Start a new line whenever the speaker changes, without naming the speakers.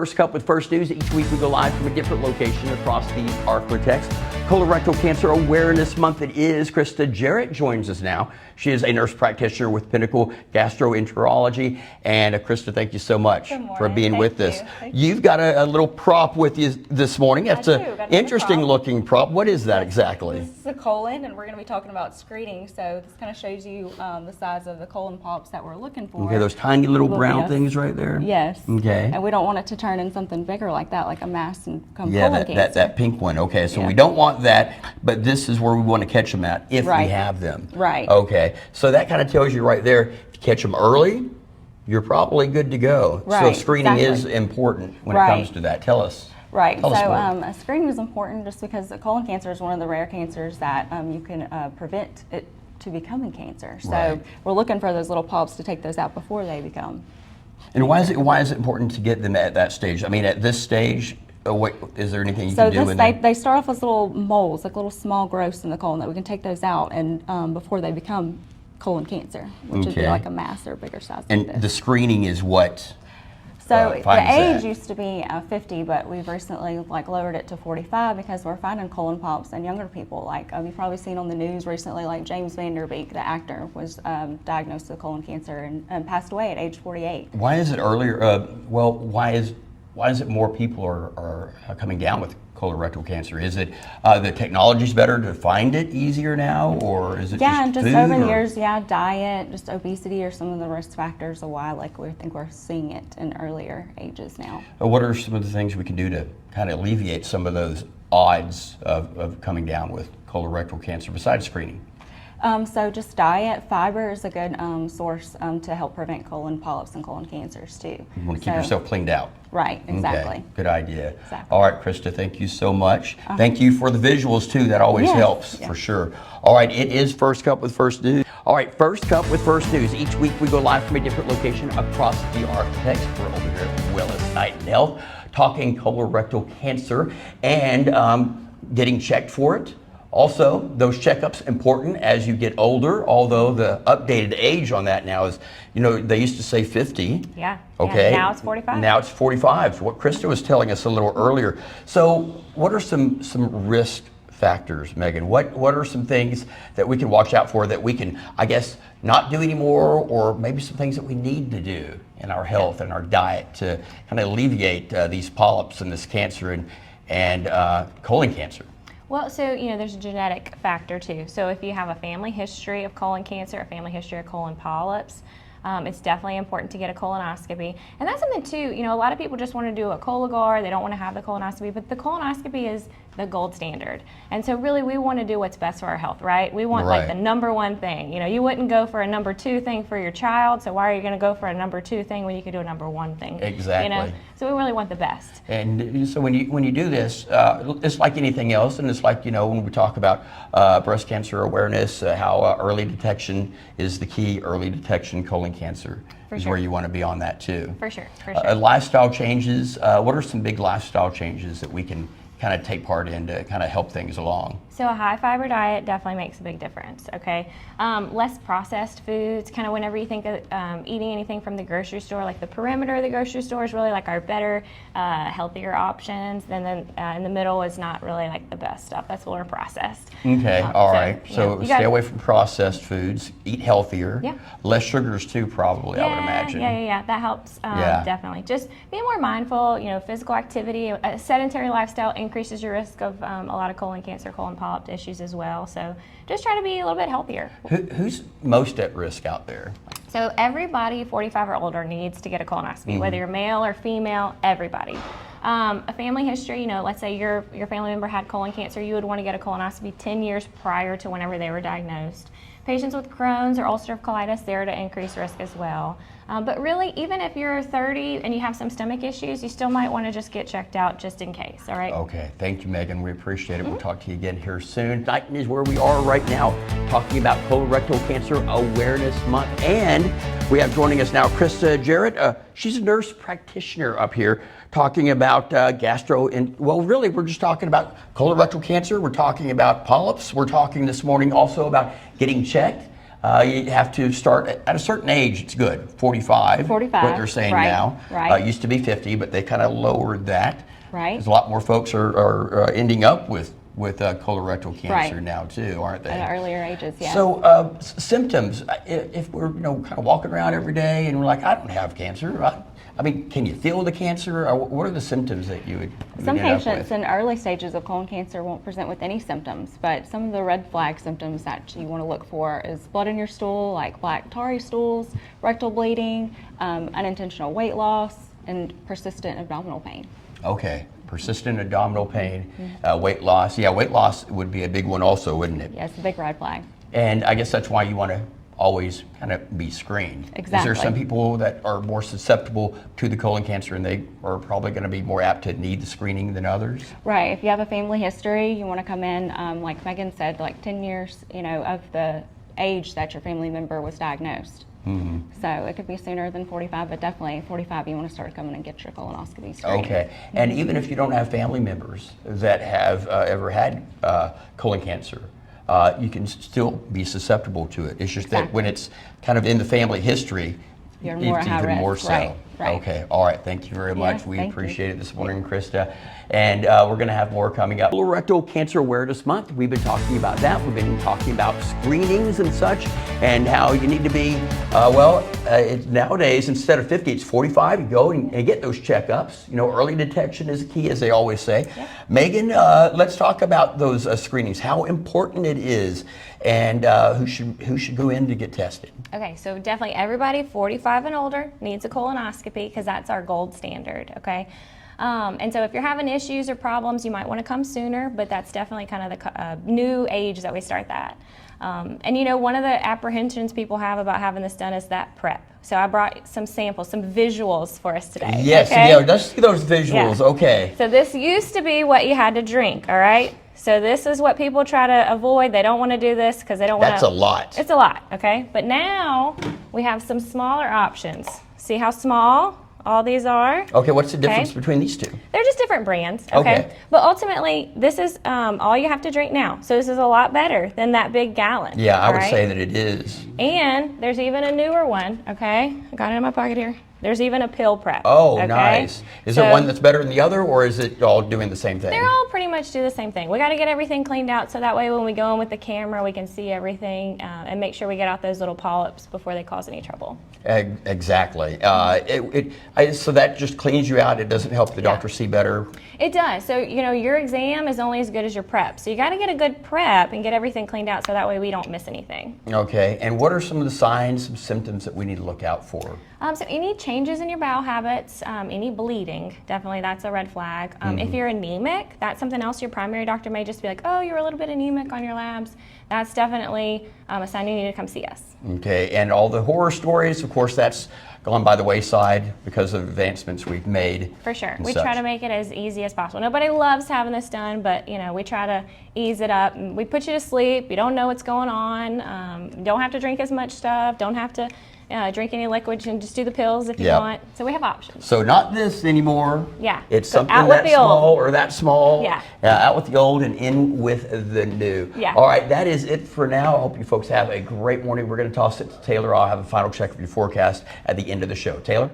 First Cup with First News. Each week we go live from a different location across the Arklatex. Colorectal Cancer Awareness Month it is. Krista Jarrett joins us now. She is a nurse practitioner with Pinnacle Gastroenterology. And Krista, thank you so much for being with us. You've got a little prop with you this morning. That's an interesting looking prop. What is that exactly?
This is a colon, and we're going to be talking about screening. So this kind of shows you the size of the colon polyps that we're looking for.
Okay, those tiny little brown things right there?
Yes.
Okay.
And we don't want it to turn in something bigger like that, like a mass and colon cancer.
that pink one. Okay, so we don't want that, but this is where we want to catch them at if we have them.
Right.
Okay, so that kind of tells you right there, if you catch them early, you're probably good to go.
Right.
So screening is important when it comes to that. Tell us.
Right. So screening is important just because the colon cancer is one of the rare cancers that you can prevent it to becoming cancer. So we're looking for those little polyps to take those out before they become.
And why is it important to get them at that stage? I mean, at this stage, is there anything you can do with them?
They start off as little moles, like little small growths in the colon that we can take those out and before they become colon cancer, which would be like a mass or bigger size.
And the screening is what?
So the age used to be 50, but we've recently lowered it to 45 because we're finding colon polyps in younger people. Like you've probably seen on the news recently, like James Van Der Beek, the actor, was diagnosed with colon cancer and passed away at age 48.
Why is it earlier? Why is it more people are coming down with colorectal cancer? Is it the technology's better to find it easier now, or is it just food,
over the years, diet, just obesity are some of the risk factors of why we think we're seeing it in earlier ages now.
What are some of the things we can do to kind of alleviate some of those odds of coming down with colorectal cancer besides screening?
So just diet, fiber is a good source to help prevent colon polyps and colon cancers too.
You want to keep yourself cleaned out.
Right, exactly.
Okay, good idea.
Exactly.
All right, Krista, thank you so much. Thank you for the visuals too. That always helps for sure. All right, it is First Cup with First News. All right, First Cup with First News. Each week we go live from a different location across the Arklatex. We're over here at Willis, Knighton Health, talking colorectal cancer and getting checked for it. Also, those checkups important as you get older, although the updated age on that now is, they used to say 50.
Yeah.
Okay.
Yeah, now it's 45.
Now it's 45. So what Krista was telling us a little earlier. So what are some risk factors, Megan? What are some things that we can watch out for that we can, I guess, not do anymore, or maybe some things that we need to do in our health and our diet to kind of alleviate these polyps and this cancer and colon cancer?
Well, so, there's a genetic factor too. So if you have a family history of colon cancer, a family history of colon polyps, it's definitely important to get a colonoscopy. And that's something too, a lot of people just want to do a Cologuard, they don't want to have the colonoscopy, but the colonoscopy is the gold standard. And so really we want to do what's best for our health, right? We want the number one thing. You wouldn't go for a number two thing for your child, so why are you going to go for a number two thing when you could do a number one thing?
Exactly.
So we really want the best.
And so when you do this, it's like anything else, and it's like, when we talk about breast cancer awareness, how early detection is the key. Early detection, colon cancer is where you want to be on that too.
For sure.
Lifestyle changes. What are some big lifestyle changes that we can kind of take part in to kind of help things along?
So a high fiber diet definitely makes a big difference, okay? Less processed foods, kind of whenever you think of eating anything from the grocery store, like the perimeter of the grocery store is really like our better, healthier options. And then in the middle is not really like the best stuff. That's more processed.
Okay, all right. So stay away from processed foods, eat healthier.
Yeah.
Less sugars too, probably, I would imagine.
Yeah. That helps definitely. Just be more mindful, physical activity. A sedentary lifestyle increases your risk of a lot of colon cancer, colon polyp issues as well. So just try to be a little bit healthier.
Who's most at risk out there?
So everybody 45 or older needs to get a colonoscopy, whether you're male or female, everybody. A family history, let's say your family member had colon cancer, you would want to get a colonoscopy 10 years prior to whenever they were diagnosed. Patients with Crohn's or ulcerative colitis, there to increase risk as well. But really, even if you're 30 and you have some stomach issues, you still might want to just get checked out just in case, all right?
Okay, thank you, Megan. We appreciate it. We'll talk to you again here soon. Knighton is where we are right now, talking about Colorectal Cancer Awareness Month. And we have joining us now Krista Jarrett. She's a nurse practitioner up here talking about really, we're just talking about colorectal cancer. We're talking about polyps. We're talking this morning also about getting checked. You have to start at a certain age. It's good, 45.
45.
What they're saying
right,
now.
Right.
It used to be 50, but they kind of lowered that.
Right.
Because a lot more folks are ending up with colorectal cancer
Right.
now too, aren't they?
At earlier ages, yeah.
So symptoms, if we're kind of walking around every day and we're like, I don't have cancer. I mean, can you feel the cancer? Or what are the symptoms that you would
Some
end up
patients
with?
in early stages of colon cancer won't present with any symptoms, but some of the red flag symptoms that you want to look for is blood in your stool, like black tarry stools, rectal bleeding, unintentional weight loss, and persistent abdominal pain.
Okay, persistent abdominal pain, weight loss. Yeah, weight loss would be a big one also, wouldn't it?
Yeah, it's a big red flag.
And I guess that's why you want to always kind of be screened.
Exactly.
Is there some people that are more susceptible to the colon cancer and they are probably going to be more apt to need the screening than others?
Right. If you have a family history, you want to come in, like Megan said, like 10 years, of the age that your family member was diagnosed. Mm-hmm. So it could be sooner than 45, but definitely 45, you want to start coming and get your colonoscopy screened.
Okay. And even if you don't have family members that have ever had colon cancer, you can still be susceptible to it. It's just that when it's kind of in the family history,
you're more
it's
high
even
risk.
more so.
Right.
Okay. All right. Thank you very much. We
thank
appreciate
you.
it this morning, Krista. And we're going to have more coming up. Colorectal Cancer Awareness Month. We've been talking about that. We've been talking about screenings and such, and how you need to be, nowadays, instead of 50, it's 45. You go and get those checkups. Early detection is key, as they always say. Yeah. Megan, let's talk about those screenings, how important it is, and who should go in to get tested.
Okay, so definitely everybody 45 and older needs a colonoscopy because that's our gold standard, okay? And so if you're having issues or problems, you might want to come sooner, but that's definitely kind of the new age that we start that. And one of the apprehensions people have about having this done is that prep. So I brought some samples, some visuals for us today.
Yes,
okay?
yeah, let's see those visuals,
Yeah.
okay.
So this used to be what you had to drink, all right? So this is what people try to avoid. They don't want to do this because they don't want to.
That's a lot.
It's a lot, okay? But now we have some smaller options. See how small all these are?
Okay, what's the difference between these two?
They're just different brands, okay?
Okay.
But ultimately, this is all you have to drink now. So this is a lot better than that big gallon.
Yeah, I
all
would
right?
say that it is.
And there's even a newer one, okay? I got it in my pocket here. There's even a pill prep.
Oh,
okay?
nice. Is there one that's better than the other, or is it all doing the same thing?
They're all pretty much do the same thing. We got to get everything cleaned out so that way when we go in with the camera, we can see everything and make sure we get out those little polyps before they cause any trouble.
Exactly. So that just cleans you out. It doesn't help the doctor see better.
It does. So, your exam is only as good as your prep. So you got to get a good prep and get everything cleaned out so that way we don't miss anything.
Okay. And what are some of the signs, some symptoms that we need to look out for?
So any changes in your bowel habits, any bleeding, definitely that's a red flag. If you're anemic, that's something else. Your primary doctor may just be like, oh, you're a little bit anemic on your labs. That's definitely a sign you need to come see us.
Okay. And all the horror stories, of course, that's gone by the wayside because of advancements we've made.
For sure. We try to make it as easy as possible. Nobody loves having this done, but we try to ease it up. We put you to sleep. You don't know what's going on. You don't have to drink as much stuff. Don't have to drink any liquids, and just do the pills if you want. So we have options.
So not this anymore.
Yeah.
It's
so
something
out with
that
the
small
old.
or that small.
Yeah.
Out with the old and in with the new.
Yeah.
All right, that is it for now. I hope you folks have a great morning. We're going to toss it to Taylor. I'll have a final check of your forecast at the end of the show. Taylor?